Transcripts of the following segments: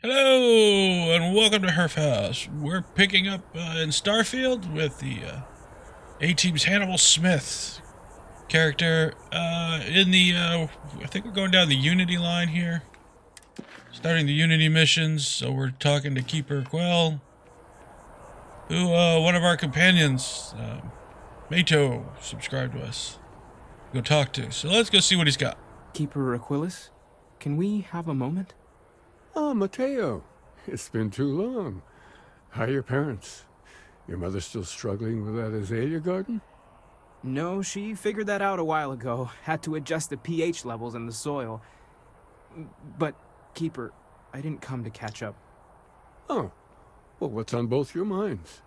Hello, and welcome to Herf House. We're picking up in Starfield with the A-Team's Hannibal Smith character I think we're going down the Unity line here. Starting the Unity missions, so we're talking to Keeper Quell, who, one of our companions, Mato, subscribed to us. Go talk to. So let's go see what he's got. Keeper Aquilus, can we have a moment? Oh, Mateo. It's been too long. How are your parents? Your mother still struggling with that azalea garden? No, she figured that out a while ago. Had to adjust the pH levels in the soil. But, Keeper, I didn't come to catch up. Oh. Well, what's on both your minds?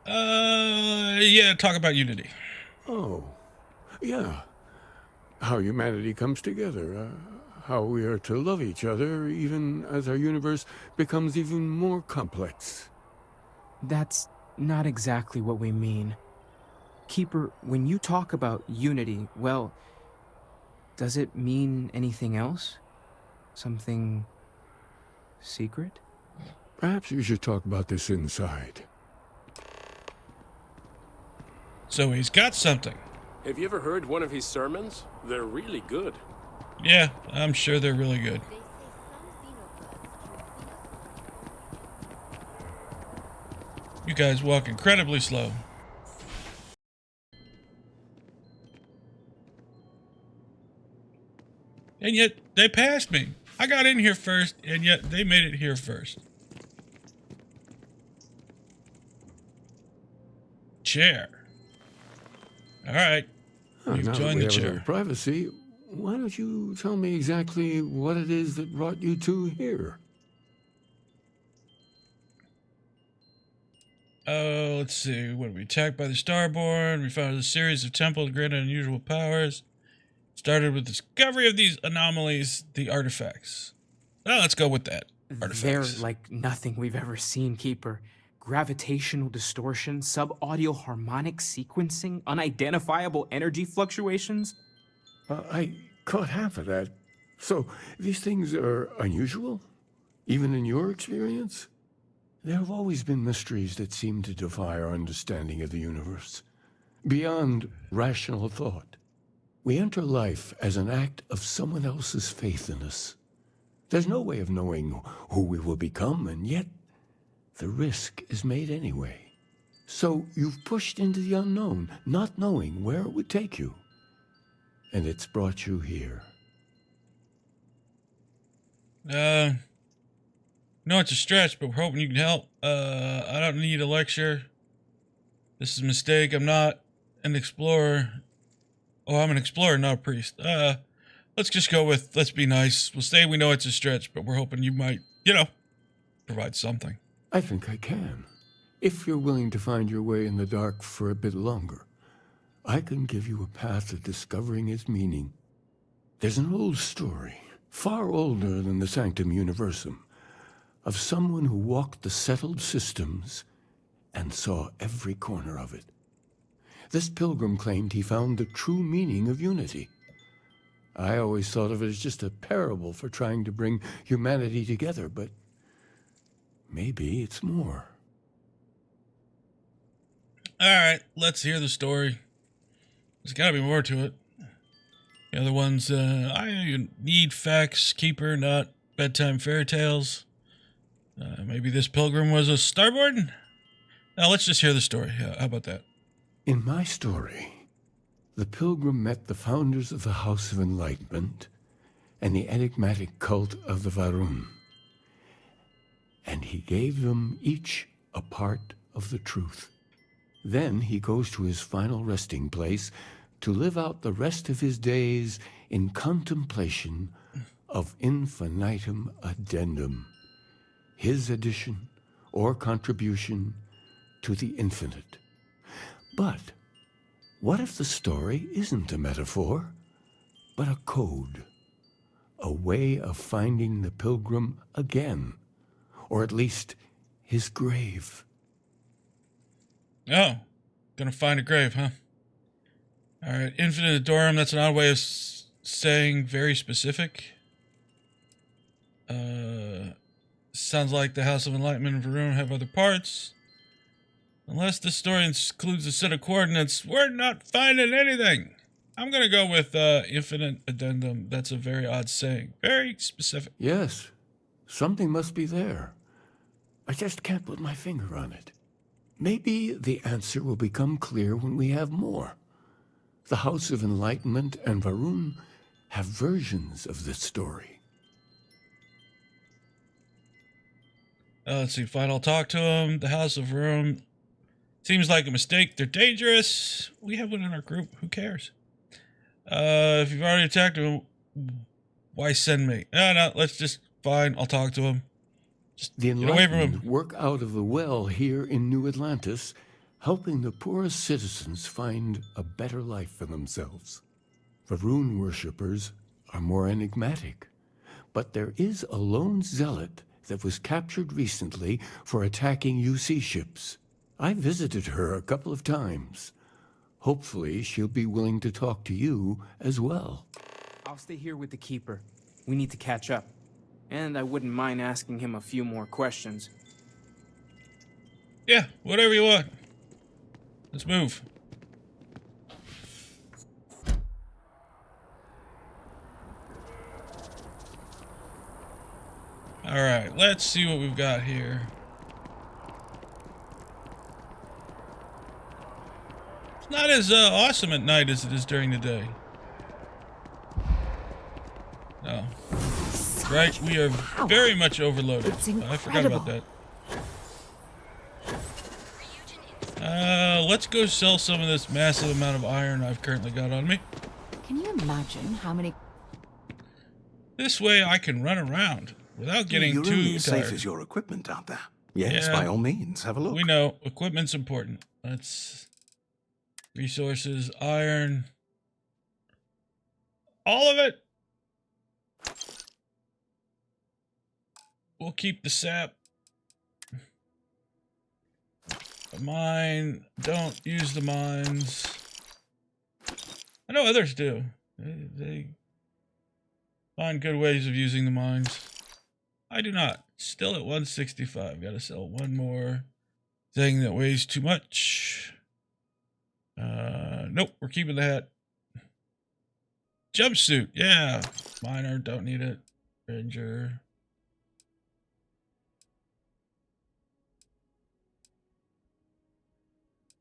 Yeah, talk about Unity. Oh. Yeah. How humanity comes together. How we are to love each other even as our universe becomes even more complex. That's not exactly what we mean. Keeper, when you talk about unity, well, does it mean anything else? Something secret? Perhaps you should talk about this inside. So he's got something. Have you ever heard one of his sermons? They're really good. Yeah, I'm sure they're really good. You guys walk incredibly slow. And yet, they passed me. I got in here first, and yet they made it here first. Chair. Alright. You've Now that joined we the have a chair. little privacy, why don't you tell me exactly what it is that brought you two here? Let's see. What, we attacked by the Starborn. We found a series of temples granted unusual powers. Started with discovery of these anomalies, the artifacts. Well, let's go with that. Artifacts. They're like nothing we've ever seen, Keeper. Gravitational distortion, sub-audio harmonic sequencing, unidentifiable energy fluctuations. I caught half of that. So, these things are unusual? Even in your experience? There have always been mysteries that seem to defy our understanding of the universe. Beyond rational thought. We enter life as an act of someone else's faith in us. There's no way of knowing who we will become, and yet the risk is made anyway. So you've pushed into the unknown, not knowing where it would take you. And it's brought you here. No, it's a stretch, but we're hoping you can help. I don't need a lecture. This is a mistake. I'm not an explorer. Oh, I'm an explorer, not a priest. Let's just go with, let's be nice. We'll say we know it's a stretch, but we're hoping you might, provide something. I think I can. If you're willing to find your way in the dark for a bit longer, I can give you a path of discovering its meaning. There's an old story, far older than the Sanctum Universum, of someone who walked the settled systems and saw every corner of it. This pilgrim claimed he found the true meaning of unity. I always thought of it as just a parable for trying to bring humanity together, but maybe it's more. Alright, let's hear the story. There's gotta be more to it. The other ones, I need facts, Keeper, not bedtime fairy tales. Maybe this pilgrim was a starboard? Now let's just hear the story. How about that? In my story, the pilgrim met the founders of the House of Enlightenment and the enigmatic cult of the Varun. And he gave them each a part of the truth. Then he goes to his final resting place to live out the rest of his days in contemplation of infinitum addendum, his addition or contribution to the infinite. But what if the story isn't a metaphor, but a code? A way of finding the pilgrim again, or at least his grave. Oh, gonna find a grave, huh? Alright, infinite adorum, that's an odd way of saying very specific. Sounds like the House of Enlightenment and Varun have other parts. Unless this story includes a set of coordinates, we're not finding anything. I'm gonna go with infinite addendum. That's a very odd saying. Very specific. Yes, something must be there. I just can't put my finger on it. Maybe the answer will become clear when we have more. The House of Enlightenment and Varun have versions of this story. Let's see. Fine, I'll talk to him. The House of Varun seems like a mistake. They're dangerous. We have one in our group. Who cares? If you've already attacked him, why send me? No, let's just... Fine, I'll talk to him. Just the get away from him. Work out of the well here in New Atlantis, helping the poorest citizens find a better life for themselves. Varun worshippers are more enigmatic, but there is a lone zealot that was captured recently for attacking UC ships. I visited her a couple of times. Hopefully, she'll be willing to talk to you as well. I'll stay here with the Keeper. We need to catch up. And I wouldn't mind asking him a few more questions. Yeah, whatever you want. Let's move. Alright, let's see what we've got here. It's not as awesome at night as it is during the day. No. Right, we are very much overloaded. I forgot about that. Let's go sell some of this massive amount of iron I've currently got on me. Can you imagine how many... This way I can run around without getting You're too only as tired. safe as your equipment out there. Yes, Yeah. by all means, have a look. We know, equipment's important. That's resources, iron. All of it. We'll keep the sap. The mine. Don't use the mines. I know others do. They find good ways of using the mines. I do not. Still at 165. Gotta sell one more thing that weighs too much. Nope, we're keeping the hat. Jumpsuit. Yeah. Miner. Don't need it. Ranger.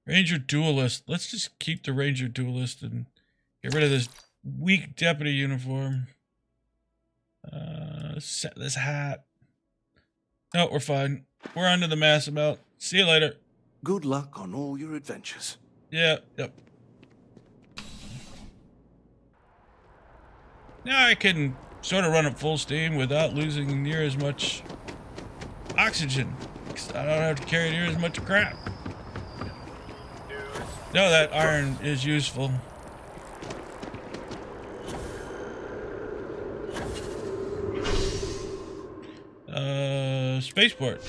Ranger Duelist. Let's just keep the Ranger Duelist and get rid of this weak deputy uniform. Set this hat. No, we're fine. We're on to the mass amount. See you later. Good luck on all your adventures. Yeah, yep. Now I can sort of run at full steam without losing near as much oxygen. 'Cause I don't have to carry near as much crap. No, that iron is useful. Spaceport.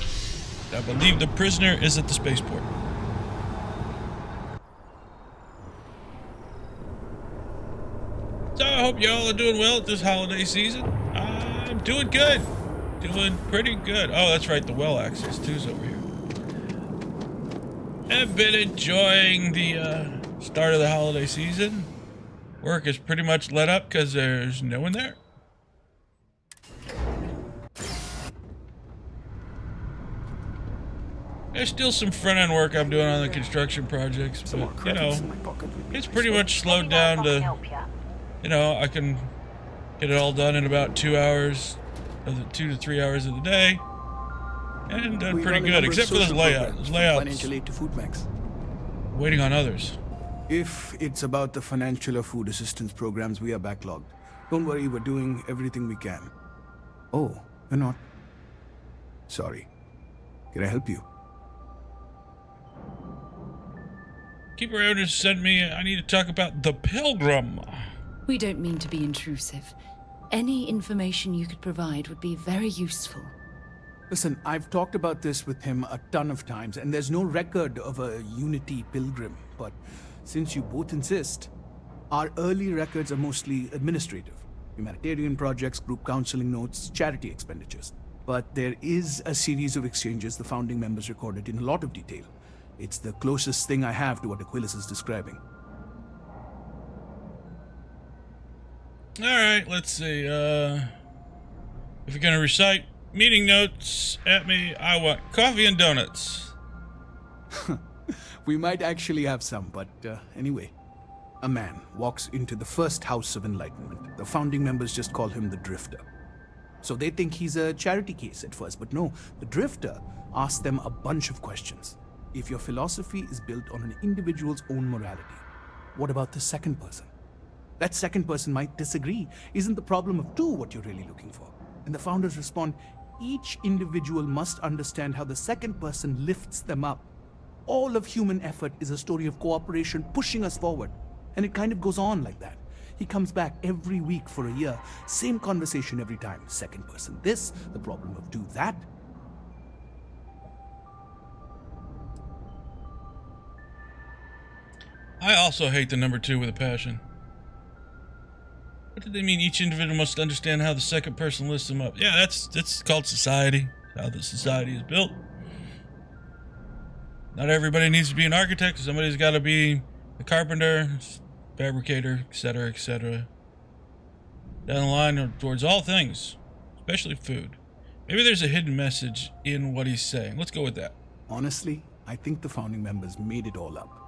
I believe the prisoner is at the spaceport. So I hope y'all are doing well at this holiday season. I'm doing good. Doing pretty good. Oh, that's right. The well access too's over here. I've been enjoying the start of the holiday season. Work is pretty much let up because there's no one there. There's still some front-end work I'm doing on the construction projects, but, you know, it's pretty much slowed down to, you know, I can get it all done in about 2 hours, 2 to 3 hours of the day, and done pretty good, except for this layout. This layout's financial aid to food banks. waiting on others. If it's about the financial or food assistance programs, we are backlogged. Don't worry, we're doing everything we can. Oh, you're not? Sorry. Can I help you? Keeper owners sent me, I need to talk about the Pilgrim. We don't mean to be intrusive. Any information you could provide would be very useful. Listen, I've talked about this with him a ton of times, and there's no record of a Unity Pilgrim. But since you both insist, our early records are mostly administrative. Humanitarian projects, group counseling notes, charity expenditures. But there is a series of exchanges the founding members recorded in a lot of detail. It's the closest thing I have to what Aquilus is describing. Alright, let's see. If you're gonna recite meeting notes at me, I want coffee and donuts. We might actually have some, but anyway. A man walks into the first House of Enlightenment. The founding members just call him the Drifter. So they think he's a charity case at first, but no. The Drifter asks them a bunch of questions. If your philosophy is built on an individual's own morality, what about the second person? That second person might disagree. Isn't the problem of two what you're really looking for? And the founders respond, each individual must understand how the second person lifts them up. All of human effort is a story of cooperation pushing us forward. And it kind of goes on like that. He comes back every week for a year. Same conversation every time. Second person this, the problem of two that. I also hate the number 2 with a passion. What did they mean each individual must understand how the second person lifts them up? Yeah, that's called society. How the society is built. Not everybody needs to be an architect. Somebody's got to be a carpenter, fabricator, etc., etc. Down the line towards all things, especially food. Maybe there's a hidden message in what he's saying. Let's go with that. Honestly, I think the founding members made it all up.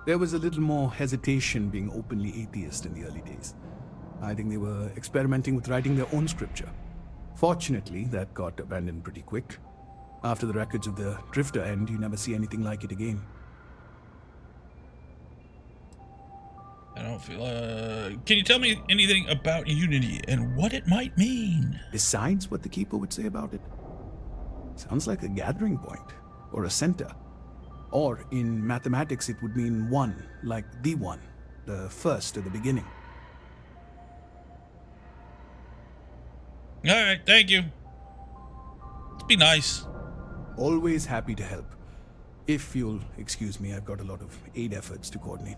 There was a little more hesitation being openly atheist in the early days. I think they were experimenting with writing their own scripture. Fortunately, that got abandoned pretty quick. After the records of the Drifter end, you never see anything like it again. I don't feel, can you tell me anything about Unity and what it might mean? Besides what the Keeper would say about it? Sounds like a gathering point, or a center. Or, in mathematics, it would mean one, like the one, the first or the beginning. Alright, thank you. Let's be nice. Always happy to help. If you'll excuse me, I've got a lot of aid efforts to coordinate.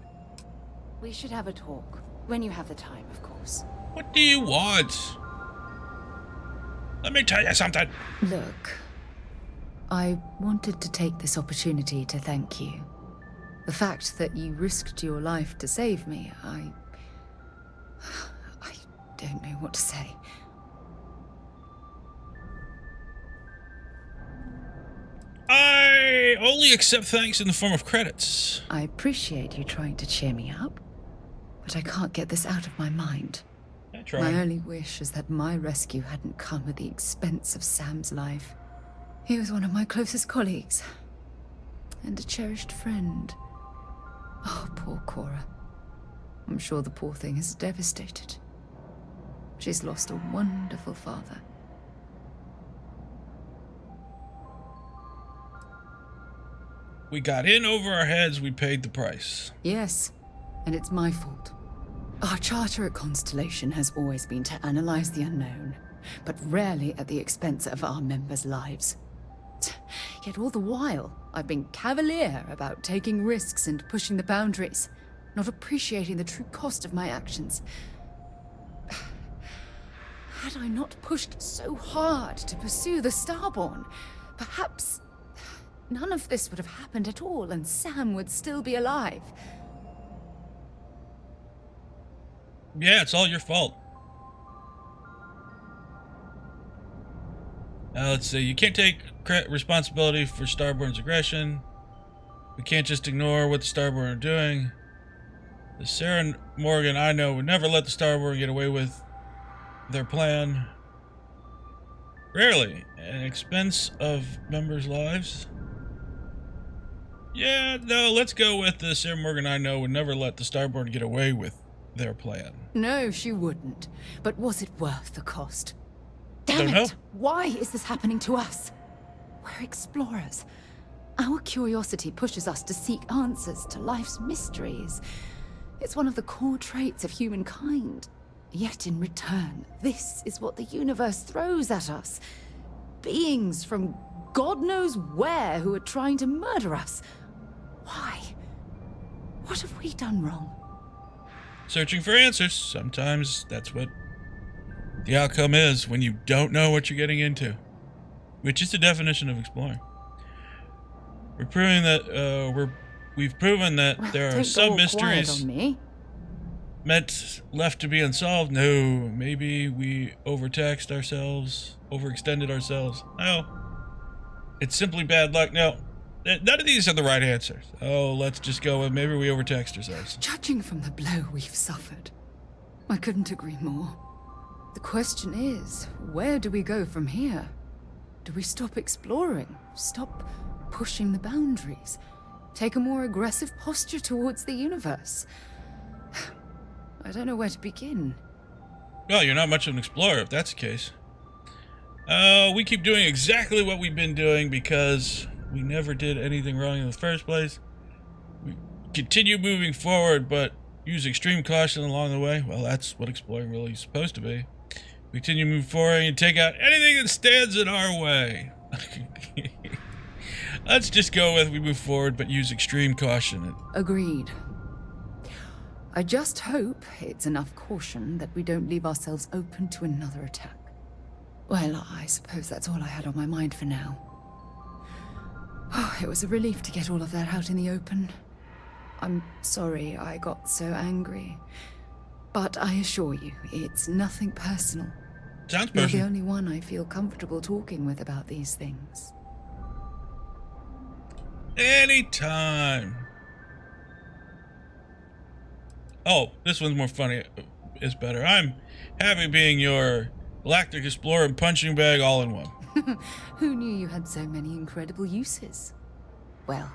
We should have a talk. When you have the time, of course. What do you want? Let me tell you something. Look, I wanted to take this opportunity to thank you. The fact that you risked your life to save me, I don't know what to say. I only accept thanks in the form of credits. I appreciate you trying to cheer me up, but I can't get this out of my mind. I tried. My only wish is that my rescue hadn't come at the expense of Sam's life. He was one of my closest colleagues, and a cherished friend. Oh, poor Cora. I'm sure the poor thing is devastated. She's lost a wonderful father. We got in over our heads, we paid the price. Yes, and it's my fault. Our charter at Constellation has always been to analyze the unknown, but rarely at the expense of our members' lives. Yet all the while, I've been cavalier about taking risks and pushing the boundaries, not appreciating the true cost of my actions. Had I not pushed so hard to pursue the Starborn, perhaps none of this would have happened at all, and Sam would still be alive. Yeah, it's all your fault. Now let's see. You can't take responsibility for Starborn's aggression. We can't just ignore what the Starborn are doing. The Sarah Morgan I know would never let the Starborn get away with their plan. Rarely, at the expense of members' lives. Yeah, no, let's go with the Sarah Morgan I know would never let the Starborn get away with their plan. No, she wouldn't. But was it worth the cost? Don't Damn know. it! Why is this happening to us? We're explorers. Our curiosity pushes us to seek answers to life's mysteries. It's one of the core traits of humankind. Yet in return, this is what the universe throws at us. Beings from God knows where who are trying to murder us. Why? What have we done wrong? Searching for answers. Sometimes that's what The outcome is when you don't know what you're getting into, which is the definition of exploring. We're proving that we've proven that there are some mysteries left to be unsolved. No, maybe we overtaxed ourselves, overextended ourselves. No, it's simply bad luck. No, none of these are the right answers. Oh, let's just go with maybe we overtaxed ourselves. Judging from the blow we've suffered, I couldn't agree more. The question is, where do we go from here? Do we stop exploring? Stop pushing the boundaries? Take a more aggressive posture towards the universe? I don't know where to begin. Well, you're not much of an explorer if that's the case. We keep doing exactly what we've been doing because we never did anything wrong in the first place. We continue moving forward, but use extreme caution along the way. Well, that's what exploring really is supposed to be. We continue moving forward and take out anything that stands in our way. Let's just go with we move forward, but use extreme caution. Agreed. I just hope it's enough caution that we don't leave ourselves open to another attack. Well, I suppose that's all I had on my mind for now. Oh, it was a relief to get all of that out in the open. I'm sorry I got so angry. But I assure you, it's nothing personal. Sounds personal. You're the only one I feel comfortable talking with about these things. Anytime. Oh, this one's more funny. It's better. I'm happy being your galactic explorer and punching bag all in one. Who knew you had so many incredible uses? Well,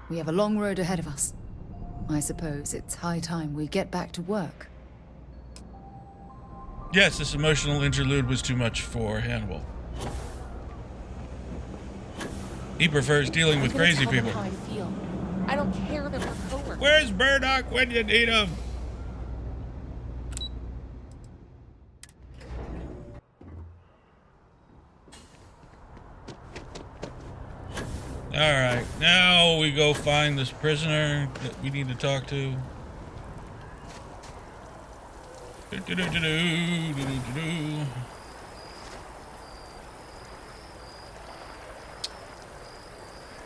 we have a long road ahead of us. I suppose it's high time we get back to work. Yes, this emotional interlude was too much for Hannibal. He prefers dealing with crazy people. How I feel. I don't care that we're coworkers. Where's Murdoch when you need him? Alright, now we go find this prisoner that we need to talk to.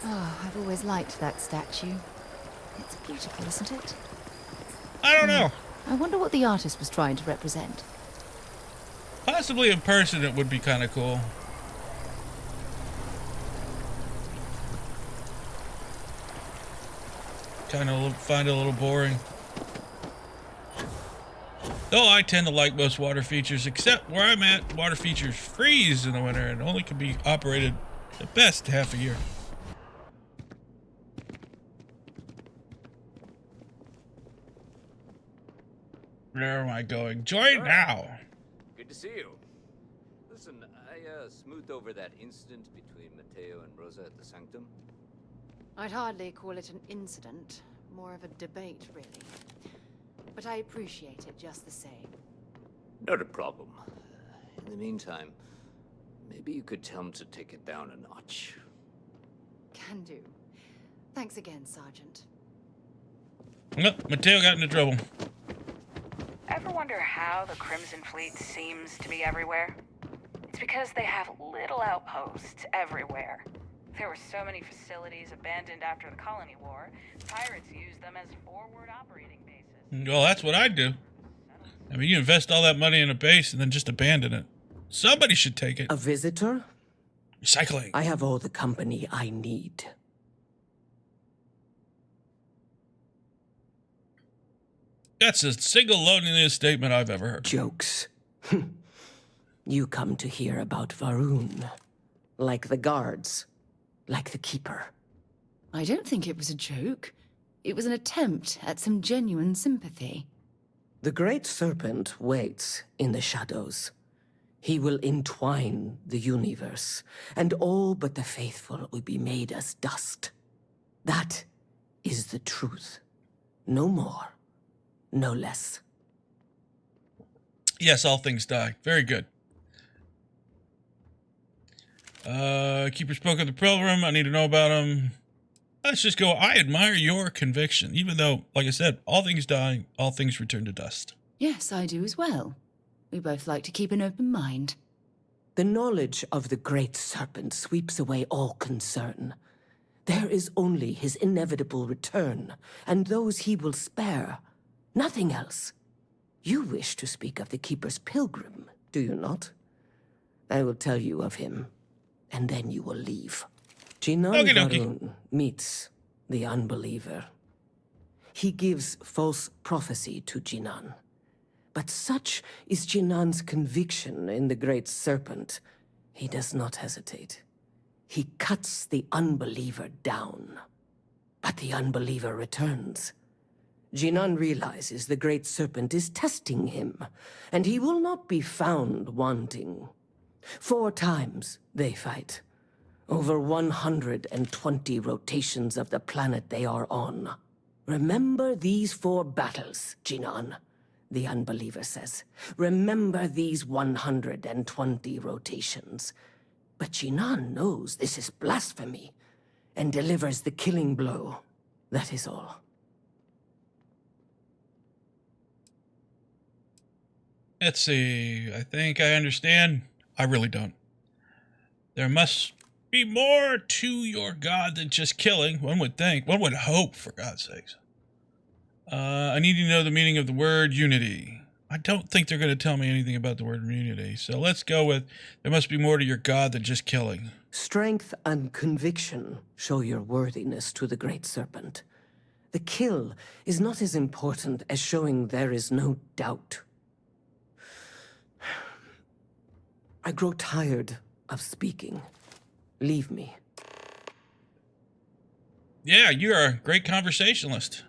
Oh, I've always liked that statue. It's beautiful, isn't it? I don't know. I wonder what the artist was trying to represent. Possibly in person it would be kind of cool. Kind of find it a little boring. Though I tend to like most water features, except where I'm at, water features freeze in the winter and only can be operated at best half a year. Where am I going? Join now! Good to see you. Listen, I smoothed over that incident between Matteo and Rosa at the Sanctum. I'd hardly call it an incident, more of a debate, really. But I appreciate it just the same. Not a problem. In the meantime, maybe you could tell him to take it down a notch. Can do. Thanks again, Sergeant. Oh, Matteo got into trouble. Ever wonder how the Crimson Fleet seems to be everywhere? It's because they have little outposts everywhere. There were so many facilities abandoned after the Colony War, pirates used them as forward operating bases. Well, that's what I'd do. I mean, you invest all that money in a base and then just abandon it. Somebody should take it. A visitor? Recycling. I have all the company I need. That's the single loneliest statement I've ever heard. Jokes. You come to hear about Varun. Like the guards. Like the Keeper. I don't think it was a joke. It was an attempt at some genuine sympathy. The Great Serpent waits in the shadows. He will entwine the universe, and all but the faithful will be made as dust. That is the truth. No more, no less. Yes, all things die. Very good. Keeper spoke of the pilgrim. I need to know about him. Let's just go. I admire your conviction, even though, like I said, all things die, all things return to dust. Yes, I do as well. We both like to keep an open mind. The knowledge of the Great Serpent sweeps away all concern. There is only his inevitable return, and those he will spare. Nothing else. You wish to speak of the Keeper's Pilgrim, do you not? I will tell you of him, and then you will leave. Jinan Varun meets the unbeliever. He gives false prophecy to Jinan. But such is Jinan's conviction in the Great Serpent, he does not hesitate. He cuts the unbeliever down. But the unbeliever returns. Jinan realizes the Great Serpent is testing him, and he will not be found wanting. 4 times they fight. Over 120 rotations of the planet they are on. Remember these 4 battles, Jinan, the unbeliever says. Remember these 120 rotations. But Jinan knows this is blasphemy, and delivers the killing blow. That is all. Let's see. I think I understand. I really don't. There must be more to your god than just killing. One would think. One would hope, for God's sakes. I need to know the meaning of the word unity. I don't think they're going to tell me anything about the word unity. So let's go with, there must be more to your god than just killing. Strength and conviction show your worthiness to the Great Serpent. The kill is not as important as showing there is no doubt. I grow tired of speaking. Leave me. Yeah, you're a great conversationalist.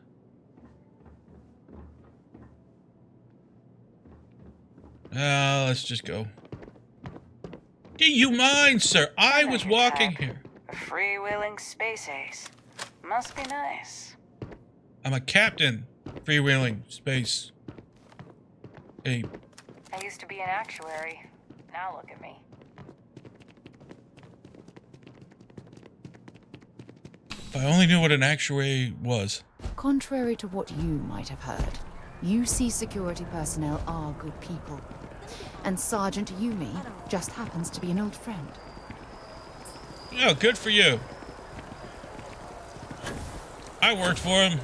Let's just go. Do you mind, sir? I was walking here. A freewheeling space ace. Must be nice. I'm a captain. Freewheeling space. Ape. I used to be an actuary. Now look at me. If I only knew what an actuary was. Contrary to what you might have heard, UC security personnel are good people. And Sergeant Yumi just happens to be an old friend. Oh, good for you. I worked for him.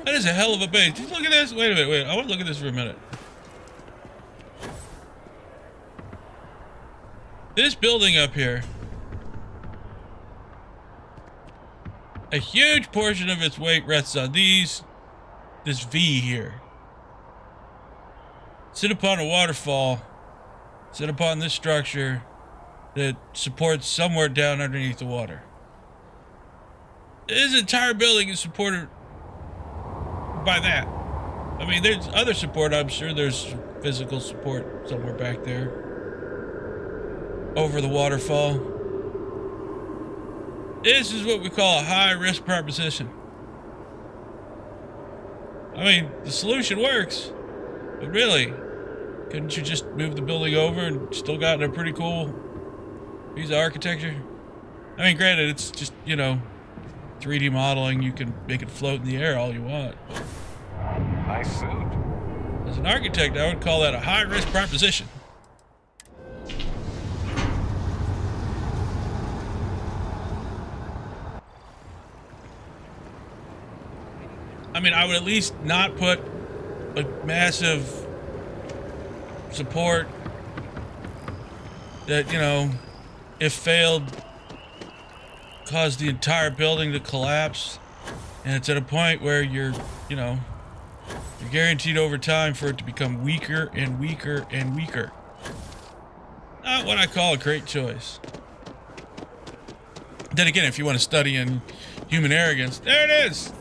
That is a hell of a base. Just look at this. Wait a minute. Wait. I want to look at this for a minute. This building up here. A huge portion of its weight rests on this V here. Sit upon a waterfall. Sit upon this structure that supports somewhere down underneath the water. This entire building is supported by that. I mean, there's other support. I'm sure there's physical support somewhere back there. Over the waterfall. This is what we call a high-risk proposition. I mean, the solution works, but really, couldn't you just move the building over and still gotten a pretty cool piece of architecture? I mean, granted, it's just, 3D modeling. You can make it float in the air all you want. Nice suit. As an architect, I would call that a high-risk proposition. I mean, I would at least not put a massive support that, if failed, caused the entire building to collapse. And it's at a point where you're guaranteed over time for it to become weaker and weaker and weaker. Not what I call a great choice. Then again, if you want to study in human arrogance, there it is.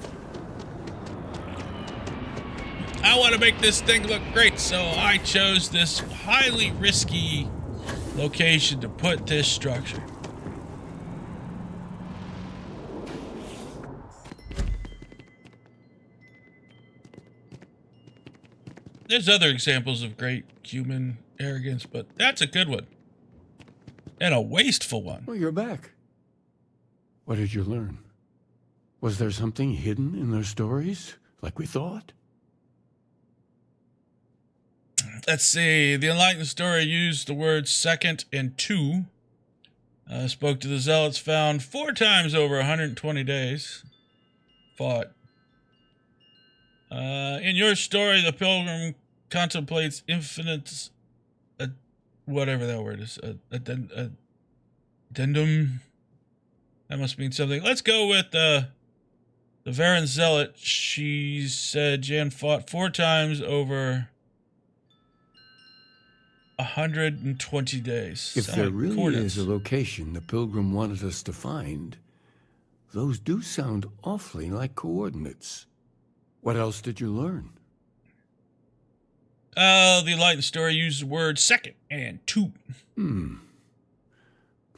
I want to make this thing look great, so I chose this highly risky location to put this structure. There's other examples of great human arrogance, but that's a good one. And a wasteful one. Well, you're back. What did you learn? Was there something hidden in their stories, like we thought? Let's see. The Enlightened story used the words second and two. Spoke to the zealots found 4 times over 120 days. Fought. In your story, the pilgrim contemplates infinite, whatever that word is, addendum. That must mean something. Let's go with the Varen Zealot. She said Jan fought 4 times over 120 days. If Sound there like really coordinates. is a location the pilgrim wanted us to find, those do sound awfully like coordinates. What else did you learn? The Enlightened story used the word second and two.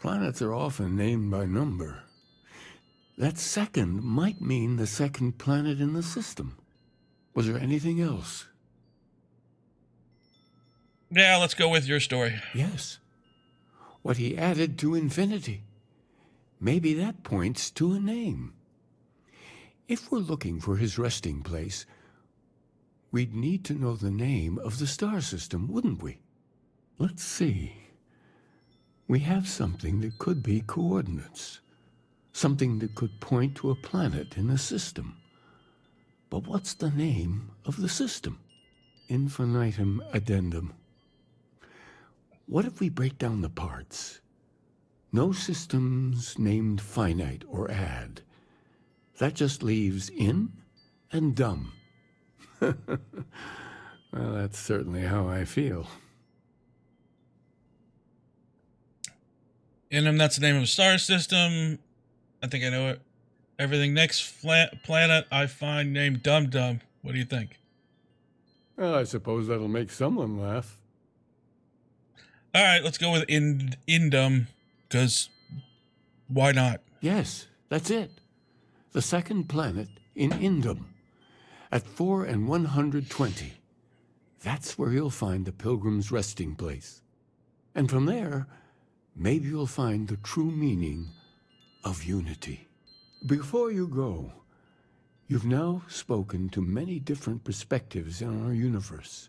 Planets are often named by number. That second might mean the second planet in the system. Was there anything else? Yeah, let's go with your story. Yes. What he added to infinity. Maybe that points to a name. If we're looking for his resting place, we'd need to know the name of the star system, wouldn't we? Let's see. We have something that could be coordinates. Something that could point to a planet in the system. But what's the name of the system? Infinitum addendum. What if we break down the parts? No systems named finite or add. That just leaves in and dumb. Well, that's certainly how I feel. Inum, that's the name of a star system. I think I know it. Everything next planet I find named Dum Dum. What do you think? Well, I suppose that'll make someone laugh. All right, let's go with Indum, because why not? Yes, that's it. The second planet in Indum. At 4 and 120. That's where you'll find the pilgrim's resting place. And from there, maybe you'll find the true meaning of unity. Before you go, you've now spoken to many different perspectives in our universe.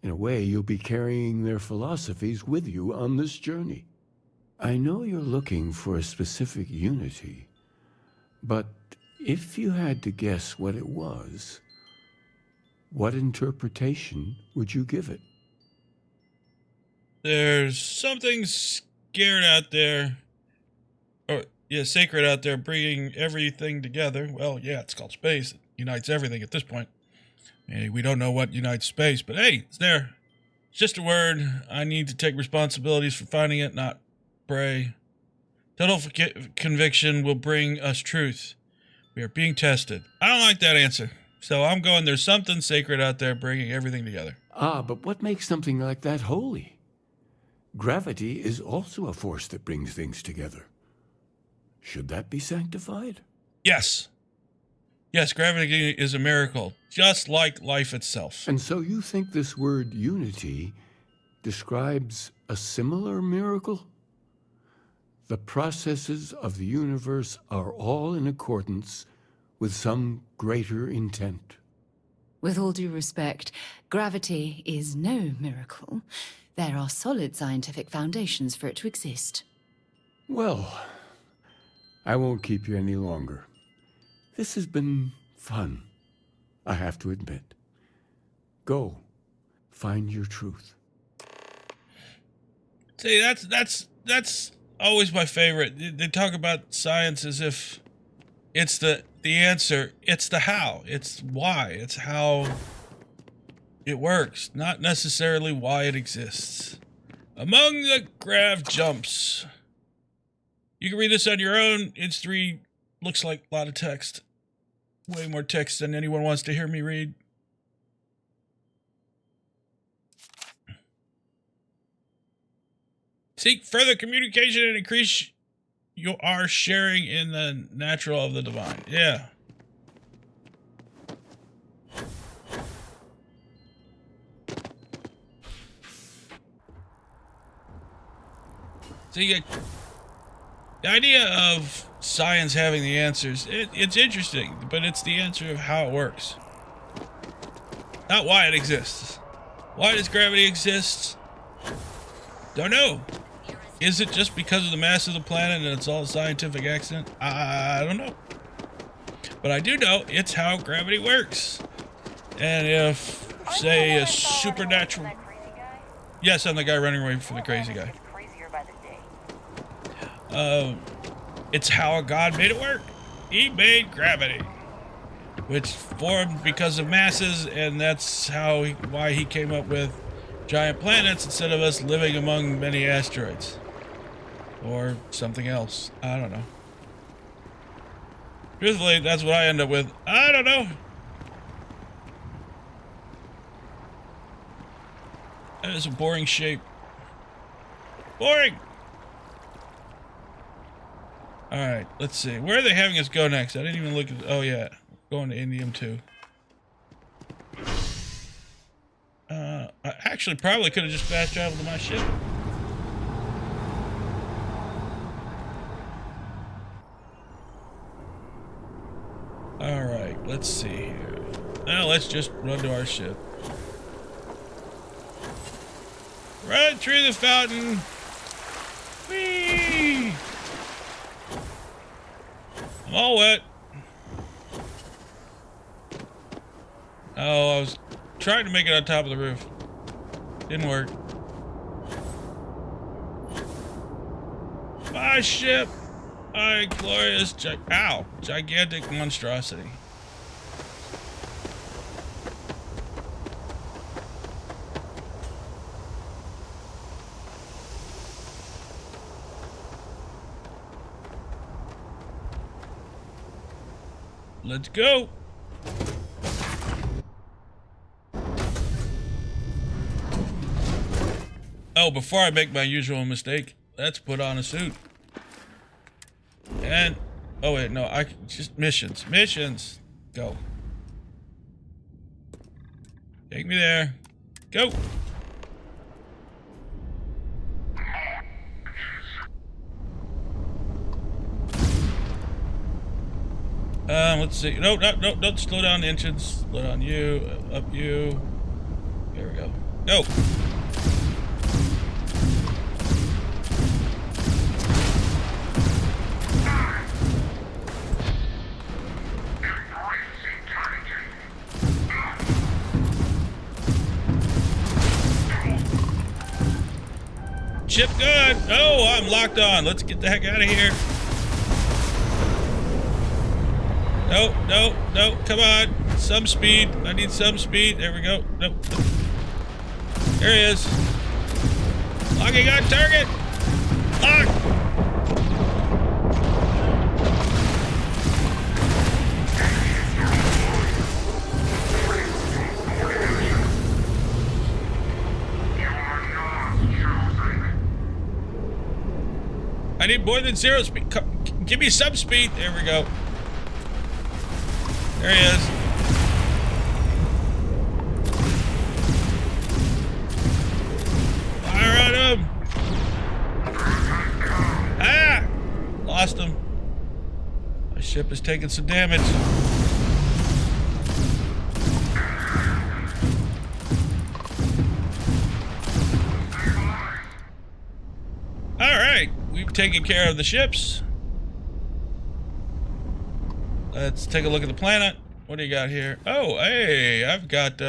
In a way, you'll be carrying their philosophies with you on this journey. I know you're looking for a specific unity, but if you had to guess what it was, what interpretation would you give it? There's something scared out there, or yeah, sacred out there, bringing everything together. Well, yeah, it's called space. It unites everything at this point. Hey, we don't know what unites space, but hey, it's there. It's just a word. I need to take responsibilities for finding it, not pray. Total conviction will bring us truth. We are being tested. I don't like that answer. So I'm going, there's something sacred out there bringing everything together. Ah, but what makes something like that holy? Gravity is also a force that brings things together. Should that be sanctified? Yes. Yes, gravity is a miracle, just like life itself. And so you think this word unity describes a similar miracle? The processes of the universe are all in accordance with some greater intent. With all due respect, gravity is no miracle. There are solid scientific foundations for it to exist. Well, I won't keep you any longer. This has been fun, I have to admit. Go, find your truth. See, that's always my favorite. They talk about science as if it's the answer. It's the how. It's why. It's how it works, not necessarily why it exists. Among the grav jumps. You can read this on your own. It's 3. Looks like a lot of text. Way more text than anyone wants to hear me read. Seek further communication and increase your sharing in the natural of the divine. Yeah. So you get the idea of science having the answers. It's interesting, but it's the answer of how it works, not why it exists. Why does gravity exist? Don't know. Is it just because of the mass of the planet and it's all a scientific accident? I don't know. But I do know it's how gravity works. And if, say, a supernatural... Yes, I'm the guy running away from the crazy guy. It's how a god made it work. He made gravity, which formed because of masses, and that's why he came up with giant planets instead of us living among many asteroids. Or something else. I don't know. Truthfully, that's what I end up with. I don't know. That is a boring shape. Boring! Alright, let's see. Where are they having us go next? I didn't even look at... Oh, yeah. Going to Indium 2. I actually probably could have just fast traveled to my ship. Alright, let's see here. Now let's just run to our ship. Run through the fountain! Whee! I'm all wet. Oh, I was trying to make it on top of the roof. Didn't work. My ship! My glorious gigantic monstrosity. Let's go. Oh, before I make my usual mistake, let's put on a suit. And, oh wait, no, just missions. Go. Take me there. Go. Let's see. No, don't slow down the engines. Slow down you, up you. There we go. Go. Ship good. Oh, I'm locked on. Let's get the heck out of here. No, come on. Some speed. I need some speed. There we go. No. There he is. Locking on target. Lock. I need more than 0 speed. Give me some speed. There we go. There he is. Fire on him. Ah! Lost him. My ship is taking some damage. Alright, we've taken care of the ships. Let's take a look at the planet. What do you got here? Oh, hey, I've got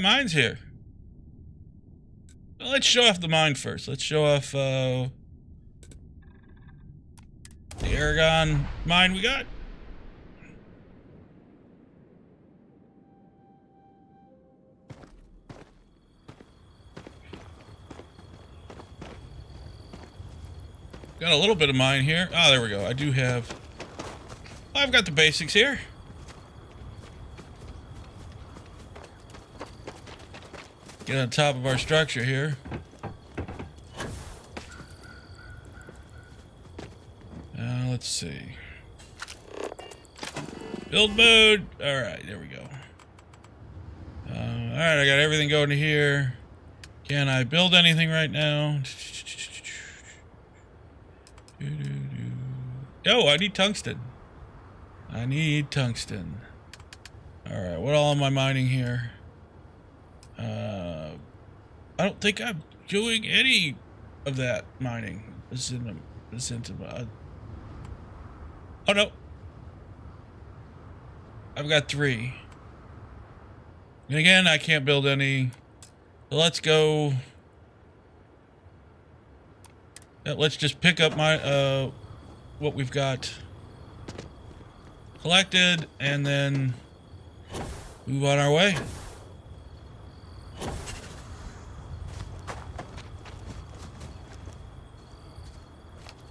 mines here. Well, let's show off the mine first. Let's show off the Aragon mine we got. Got a little bit of mine here. Oh, there we go. I do have... I've got the basics here. Get on top of our structure here. Let's see. Build mode. All right, there we go. All right, I got everything going to here. Can I build anything right now? Oh, I need tungsten. All right, what all am I mining here? I don't think I'm doing any of that mining. Oh no. I've got 3. And again, I can't build any. So let's go. Yeah, let's just pick up my what we've got collected and then move on our way.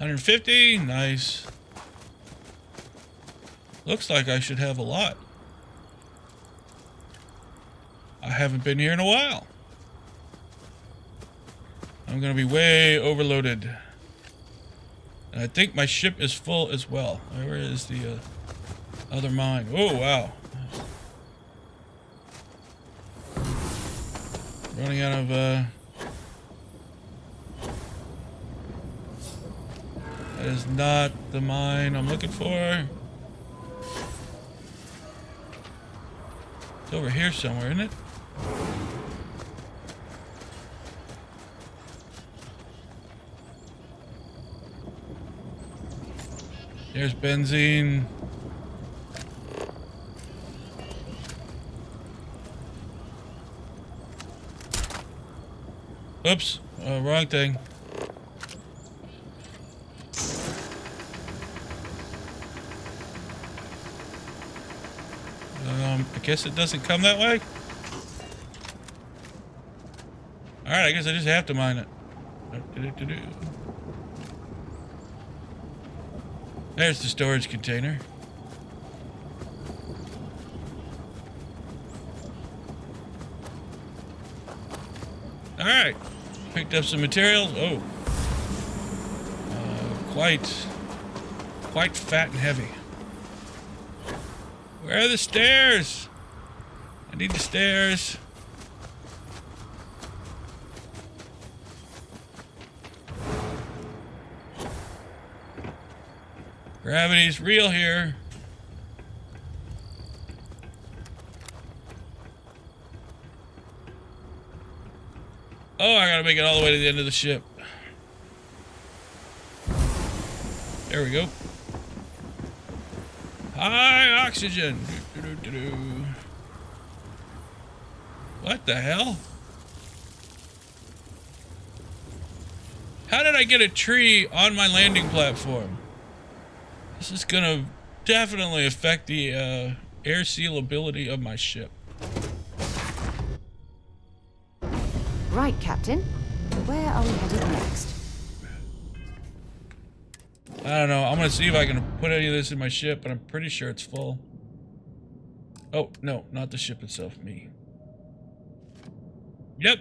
$150, nice. Looks like I should have a lot. I haven't been here in a while. I'm gonna be way overloaded. And I think my ship is full as well. Where is the other mine? Oh, wow. Running out of, that is not the mine I'm looking for. It's over here somewhere, isn't it? There's benzene. Oops, wrong thing. I guess it doesn't come that way. Alright, I guess I just have to mine it. There's the storage container. Alright, picked up some materials. Oh, quite fat and heavy. Where are the stairs? I need the stairs. Gravity's real here. Oh, I gotta make it all the way to the end of the ship. There we go. High oxygen. What the hell? How did I get a tree on my landing platform? This is gonna definitely affect the air sealability of my ship. Right, Captain. Where are we headed next? I don't know. I'm gonna see if I can put any of this in my ship, but I'm pretty sure it's full. Oh, no, not the ship itself, me. Yep.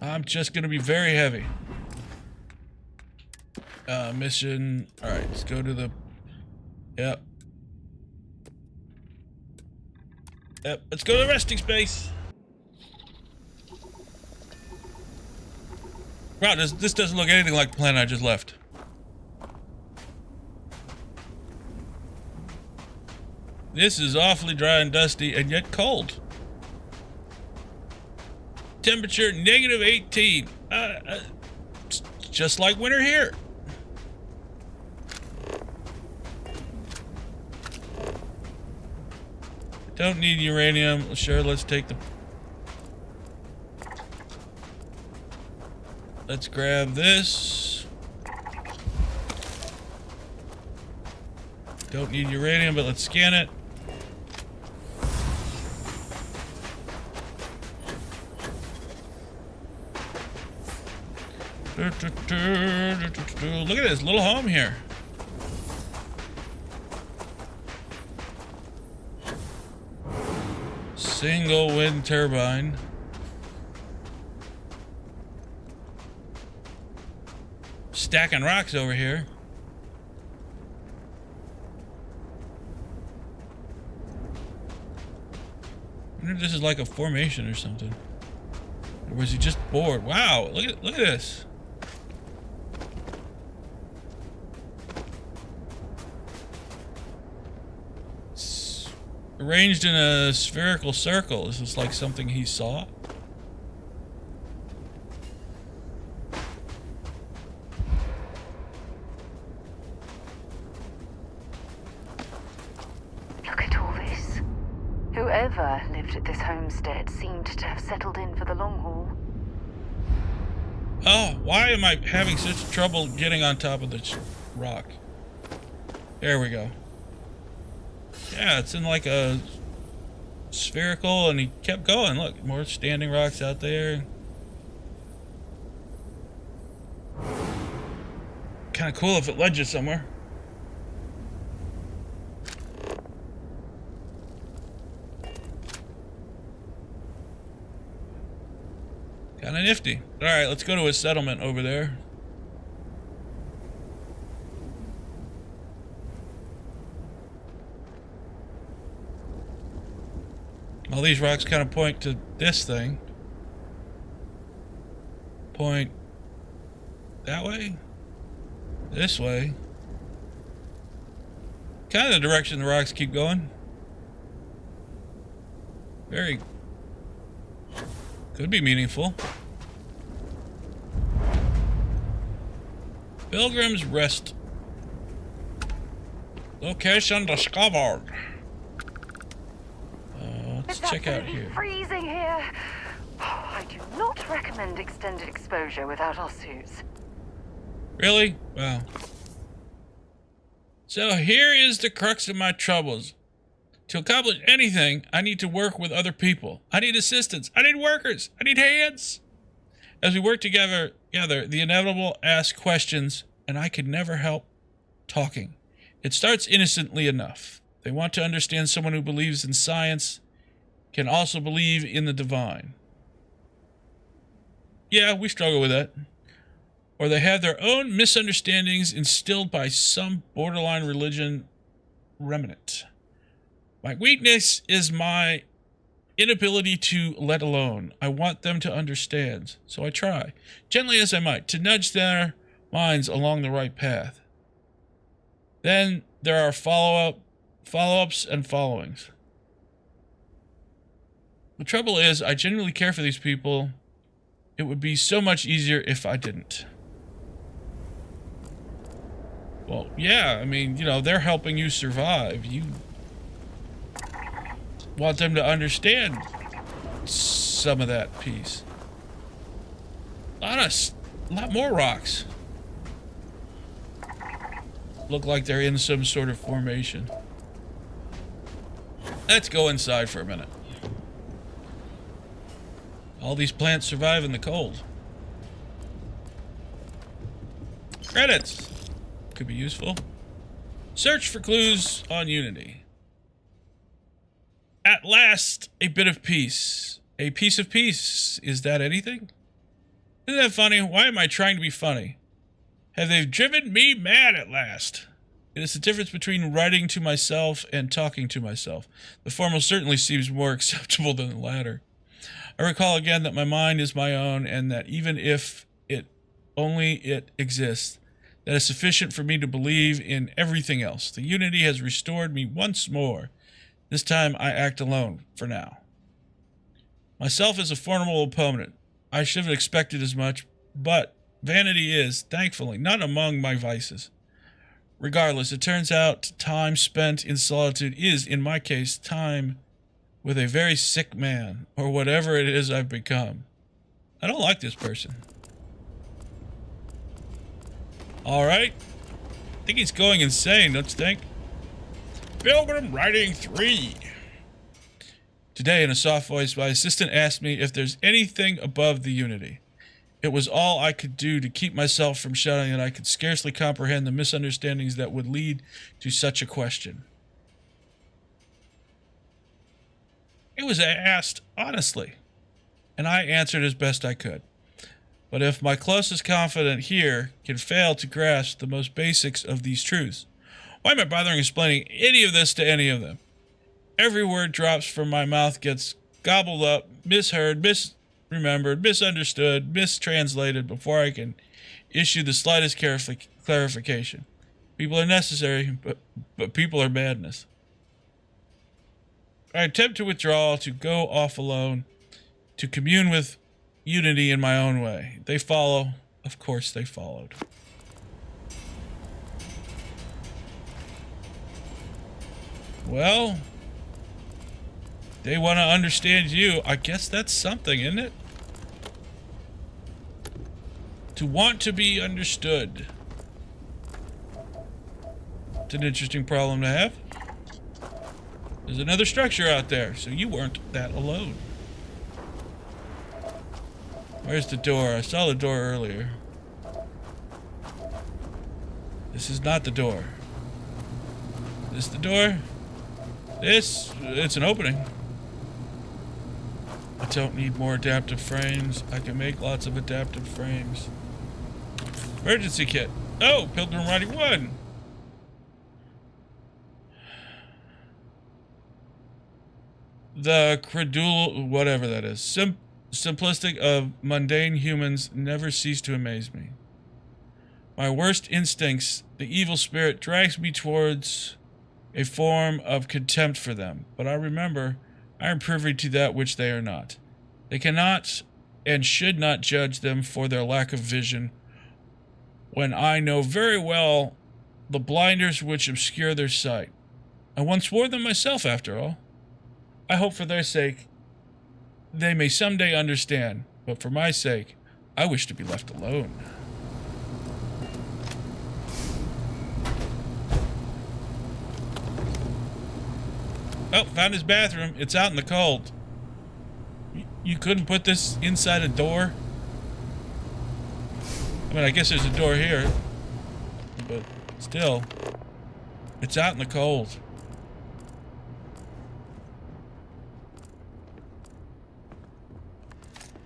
I'm just gonna be very heavy. Mission. Alright, let's go to the... Yep. Yep, let's go to the resting space. Wow, this doesn't look anything like the planet I just left. This is awfully dry and dusty and yet cold. Temperature -18. Just like winter here. Don't need uranium. Sure, let's take the... Let's grab this. Don't need uranium, but let's scan it. Look at this little home here. Single wind turbine. Stacking rocks over here. I wonder if this is like a formation or something. Or was he just bored? Wow, look at this. arranged in a spherical circle. Is this like something he saw? Look at all this. Whoever lived at this homestead seemed to have settled in for the long haul. Oh, why am I having such trouble getting on top of this rock? There we go. Yeah, it's in like a spherical, and he kept going. Look, more standing rocks out there. Kind of cool if it led you somewhere. Kind of nifty. All right, let's go to a settlement over there. All these rocks kind of point to this thing. Point that way. This way. Kind of the direction the rocks keep going. Very... could be meaningful. Pilgrim's Rest. Location discovered. Let's check out here. It's freezing here. Oh, I do not recommend extended exposure without our suits. Really? Wow. So here is the crux of my troubles. To accomplish anything, I need to work with other people. I need assistance. I need workers. I need hands. As we work together, the inevitable asks questions, and I could never help talking. It starts innocently enough. They want to understand someone who believes in science, can also believe in the divine. Yeah, we struggle with that. Or they have their own misunderstandings instilled by some borderline religion remnant. My weakness is my inability to let alone. I want them to understand, so I try, gently as I might, to nudge their minds along the right path. Then there are follow-ups and followings. The trouble is, I genuinely care for these people. It would be so much easier if I didn't. Well, yeah, I mean, you know, they're helping you survive. You want them to understand some of that piece. A lot more rocks. Look like they're in some sort of formation. Let's go inside for a minute. All these plants survive in the cold. Credits. Could be useful. Search for clues on Unity. At last, a bit of peace. A piece of peace. Is that anything? Isn't that funny? Why am I trying to be funny? Have they driven me mad at last? It is the difference between writing to myself and talking to myself. The former certainly seems more acceptable than the latter. I recall again that my mind is my own, and that even if it exists, that is sufficient for me to believe in everything else. The Unity has restored me once more. This time I act alone, for now. Myself is a formidable opponent. I should have expected as much, but vanity is, thankfully, not among my vices. Regardless, it turns out time spent in solitude is, in my case, time with a very sick man, or whatever it is I've become. I don't like this person. Alright. I think he's going insane, don't you think? Pilgrim Writing 3. Today, in a soft voice, my assistant asked me if there's anything above the Unity. It was all I could do to keep myself from shouting that I could scarcely comprehend the misunderstandings that would lead to such a question. It was asked honestly, and I answered as best I could. But if my closest confidant here can fail to grasp the most basics of these truths, why am I bothering explaining any of this to any of them? Every word drops from my mouth gets gobbled up, misheard, misremembered, misunderstood, mistranslated before I can issue the slightest clarification. People are necessary, but people are madness. I attempt to withdraw, to go off alone, to commune with unity in my own way. They follow. Of course they followed. Well, they want to understand you. I guess that's something, isn't it? To want to be understood. It's an interesting problem to have. There's another structure out there, so you weren't that alone. Where's the door? I saw the door earlier. This is not the door. Is this the door? It's an opening. I don't need more adaptive frames. I can make lots of adaptive frames. Emergency kit. Oh, Pilgrim Riding 1. The credulity, whatever that is. Simplistic of mundane humans never cease to amaze me. My worst instincts, the evil spirit, drags me towards a form of contempt for them. But I remember I am privy to that which they are not. They cannot and should not judge them for their lack of vision, when I know very well the blinders which obscure their sight. I once wore them myself, after all. I hope for their sake they may someday understand, but for my sake, I wish to be left alone. Oh, found his bathroom. It's out in the cold. You couldn't put this inside a door? I mean, I guess there's a door here, but still, it's out in the cold.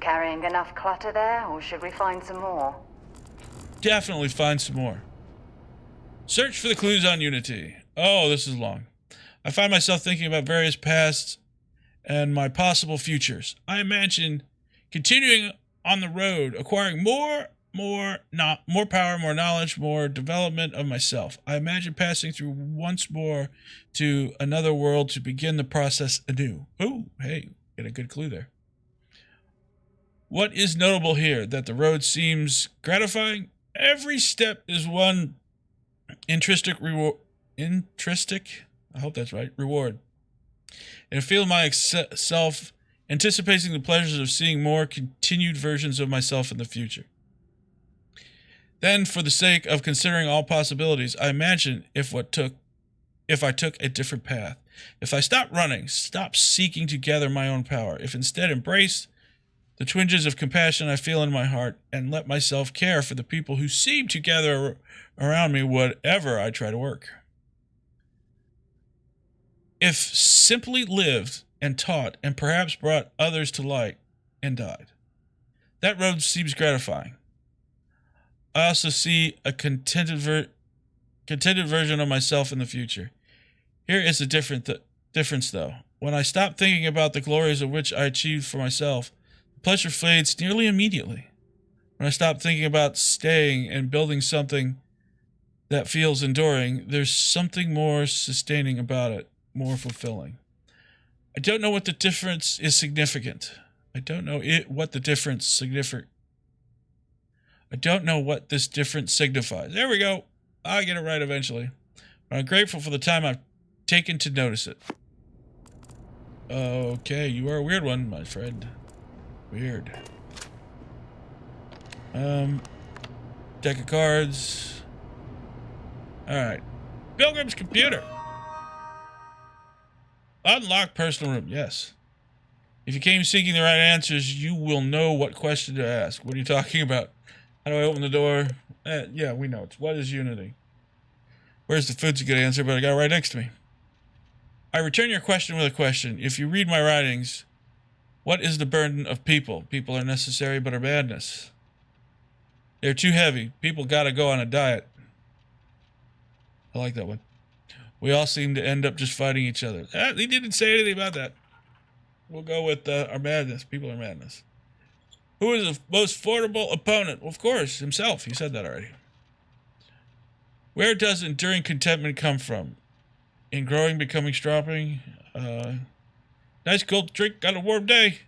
Carrying enough clutter there, or should we find some more? Definitely find some more. Search for the clues on Unity. Oh, this is long. I find myself thinking about various pasts and my possible futures. I imagine continuing on the road, acquiring more power, more knowledge, more development of myself. I imagine passing through once more to another world to begin the process anew. Oh, hey, get a good clue there. What is notable here? That the road seems gratifying. Every step is one intrinsic reward. I hope that's right. Reward. And I feel myself anticipating the pleasures of seeing more continued versions of myself in the future. Then, for the sake of considering all possibilities, I imagine if I took a different path, if I stopped running, stopped seeking to gather my own power, if instead embraced the twinges of compassion I feel in my heart and let myself care for the people who seem to gather around me whatever I try to work. If simply lived and taught and perhaps brought others to light and died. That road seems gratifying. I also see a contented version of myself in the future. Here is the difference, though. When I stop thinking about the glories of which I achieved for myself, the pleasure fades nearly immediately. When I stop thinking about staying and building something that feels enduring, there's something more sustaining about it, more fulfilling. I don't know what the difference is significant. I don't know what this difference signifies. There we go. I'll get it right eventually. But I'm grateful for the time I've taken to notice it. Okay, you are a weird one, my friend. Weird. Deck of cards. Alright. Pilgrim's computer. Unlock personal room. Yes. If you came seeking the right answers, you will know what question to ask. What are you talking about? How do I open the door? Yeah, we know. It's what is Unity? Where's the food's a good answer, but I got it right next to me. I return your question with a question. If you read my writings, what is the burden of people? People are necessary, but are madness. They're too heavy. People gotta go on a diet. I like that one. We all seem to end up just fighting each other. He didn't say anything about that. We'll go with our madness. People are madness. Who is the most formidable opponent? Well, of course, himself. He said that already. Where does enduring contentment come from? In growing, becoming, stropping? Nice cold drink on a warm day.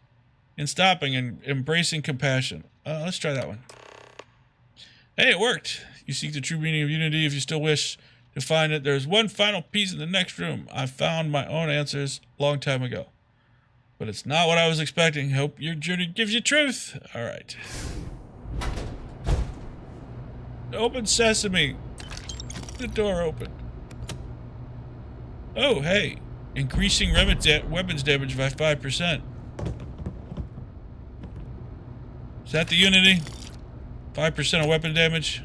In stopping and embracing compassion. Let's try that one. Hey, it worked. You seek the true meaning of unity if you still wish to find it. There's one final piece in the next room. I found my own answers a long time ago. But it's not what I was expecting. Hope your journey gives you truth. Alright. Open sesame. The door opened. Oh, hey. Increasing weapons damage by 5%. Is that the unity? 5% of weapon damage?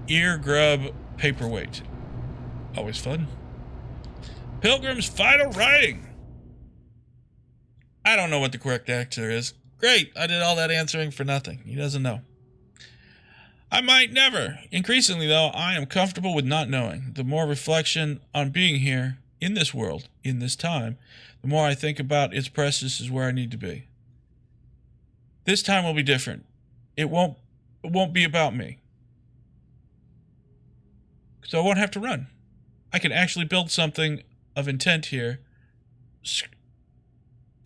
Ear grub paperweight. Always fun. Pilgrim's final writing. I don't know what the correct answer is. Great, I did all that answering for nothing. He doesn't know. I might never. Increasingly, though, I am comfortable with not knowing. The more reflection on being here, in this world, in this time, the more I think about its precious is where I need to be. This time will be different. It won't be about me. So I won't have to run. I can actually build something of intent here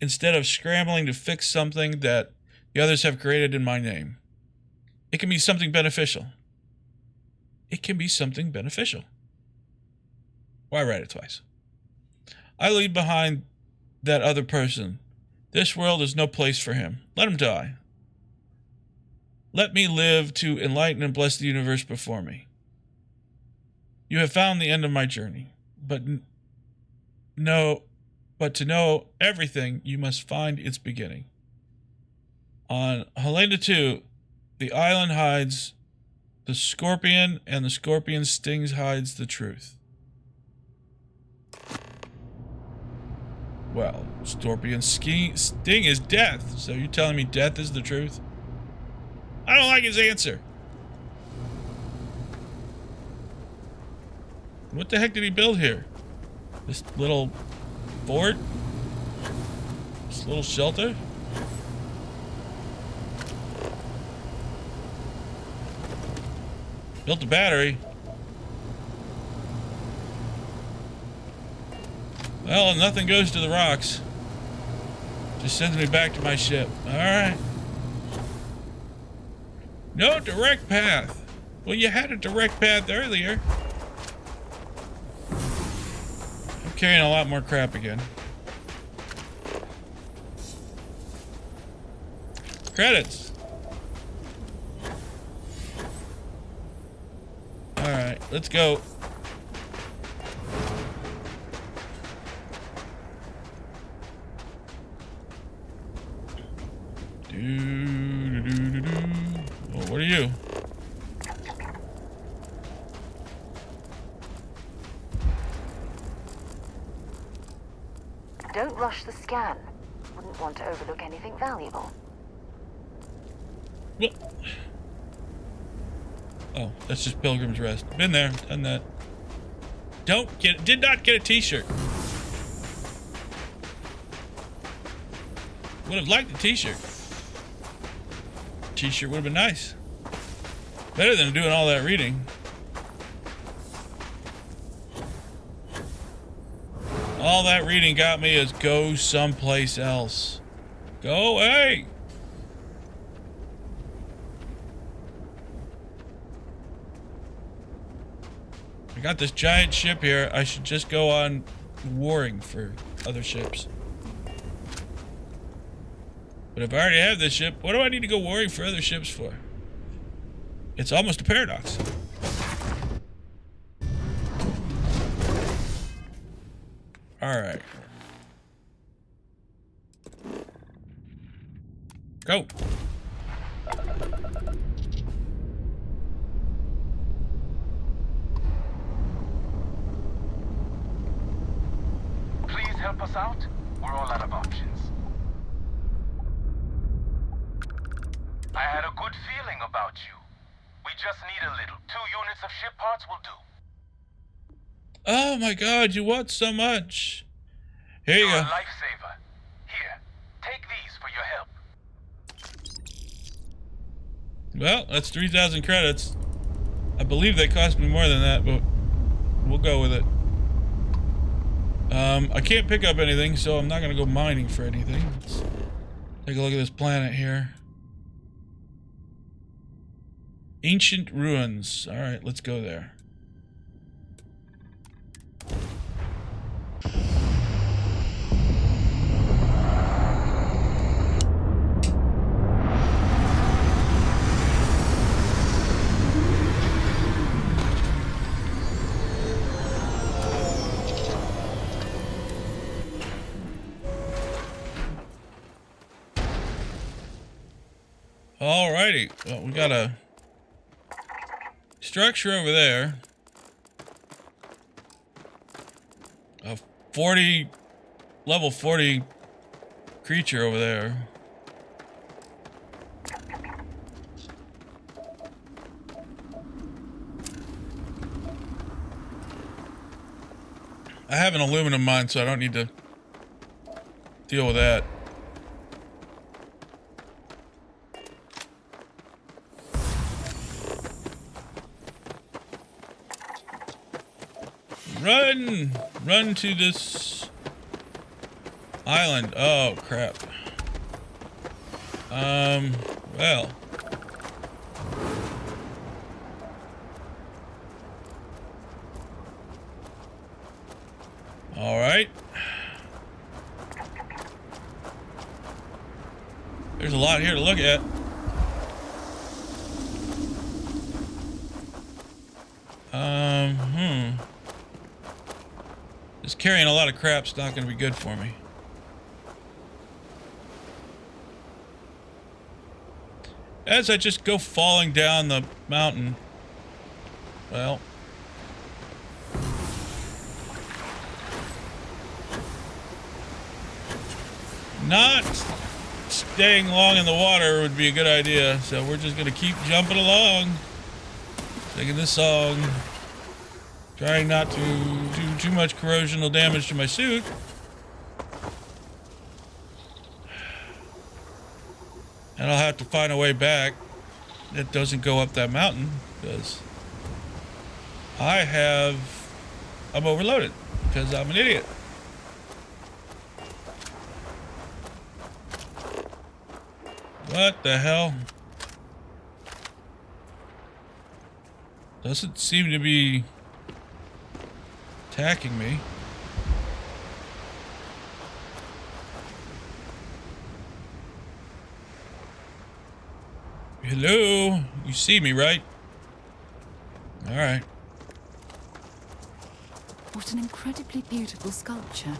instead of scrambling to fix something that the others have created in my name. It can be something beneficial. It can be something beneficial. Why write it twice? I leave behind that other person. This world is no place for him. Let him die. Let me live to enlighten and bless the universe before me. You have found the end of my journey, but to know everything, you must find its beginning. On Helena 2, the island hides the scorpion, and the scorpion stings hides the truth. Well, scorpion sting is death, so you're telling me death is the truth? I don't like his answer. What the heck did he build here? This little fort? This little shelter? Built a battery. Well, nothing goes to the rocks. Just sends me back to my ship. Alright. No direct path. Well, you had a direct path earlier. I'm carrying a lot more crap again. Credits. Alright, let's go. Oh, what are you? Don't rush the scan. Wouldn't want to overlook anything valuable. What? Oh, that's just Pilgrim's Rest. Been there, done that. Did not get a t-shirt. Would have liked a t-shirt. T-shirt would have been nice. Better than doing all that reading. All that reading got me is go someplace else. Go away. I got this giant ship here. I should just go on warring for other ships. But if I already have this ship, what do I need to go warring for other ships for? It's almost a paradox. Alright. Go. Please help us out. We're all out of options. I had a good feeling about you. We just need a little. 2 units of ship parts will do. Oh my god, you want so much. Here you You're go. a lifesaver. Here, take these for your help. Well, that's 3,000 credits. I believe they cost me more than that, but we'll go with it. I can't pick up anything, so I'm not gonna go mining for anything. Let's take a look at this planet here. Ancient ruins. Alright, let's go there. Alrighty, well, we got a structure over there. A level 40 creature over there. I have an aluminum mine, so I don't need to deal with that. Run to this island. Oh, crap. Well. All right. There's a lot here to look at. Just carrying a lot of crap's not going to be good for me. As I just go falling down the mountain, well, not staying long in the water would be a good idea. So we're just going to keep jumping along, singing this song. Trying not to do too much corrosional damage to my suit. And I'll have to find a way back that doesn't go up that mountain because I'm overloaded because I'm an idiot. What the hell? Doesn't seem to be attacking me. Hello? You see me, right? All right. What an incredibly beautiful sculpture.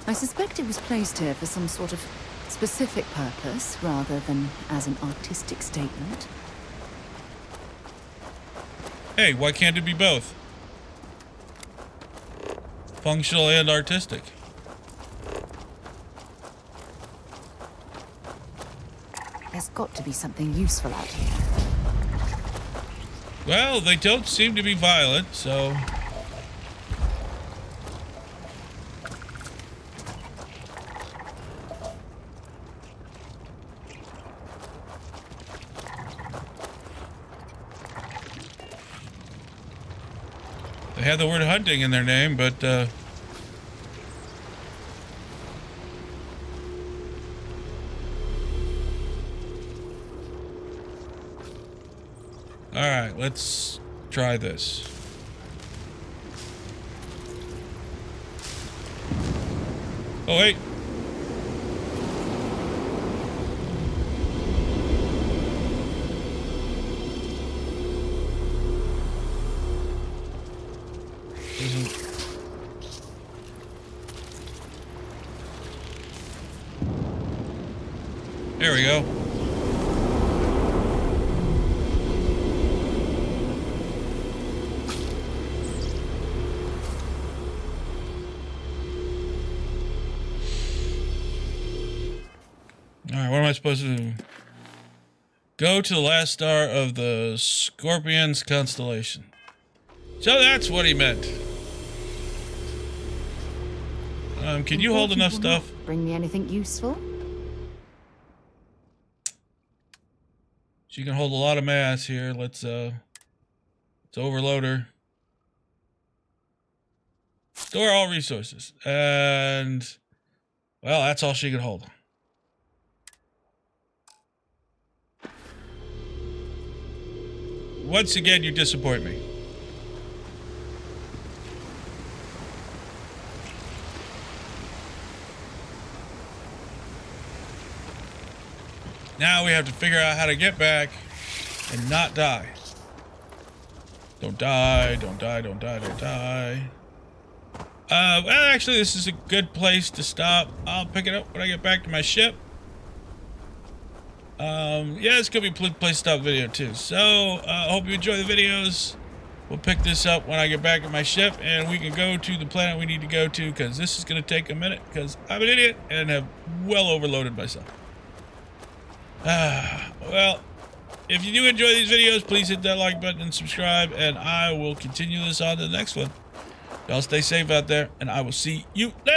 I suspect it was placed here for some sort of specific purpose rather than as an artistic statement. Hey, why can't it be both? Functional and artistic. There's got to be something useful out here. Well, they don't seem to be violent, so... They have the word hunting in their name, but, Alright, let's try this. Oh, wait. There we go. Alright, what am I supposed to do? Go to the last star of the Scorpion's constellation. So that's what he meant. Can you hold enough stuff? Bring me anything useful? She can hold a lot of mass here. Let's overload her. Store all resources. And, well, that's all she can hold. Once again, you disappoint me. Now we have to figure out how to get back and not die. Don't die, don't die, don't die, don't die. Well, actually, this is a good place to stop. I'll pick it up when I get back to my ship. Yeah, it's gonna be a place to stop video too. So, I hope you enjoy the videos. We'll pick this up when I get back to my ship, and we can go to the planet we need to go to, because this is gonna take a minute, because I'm an idiot and have well overloaded myself. Well, if you do enjoy these videos, please hit that like button and subscribe, and I will continue this on to the next one. Y'all stay safe out there, and I will see you later.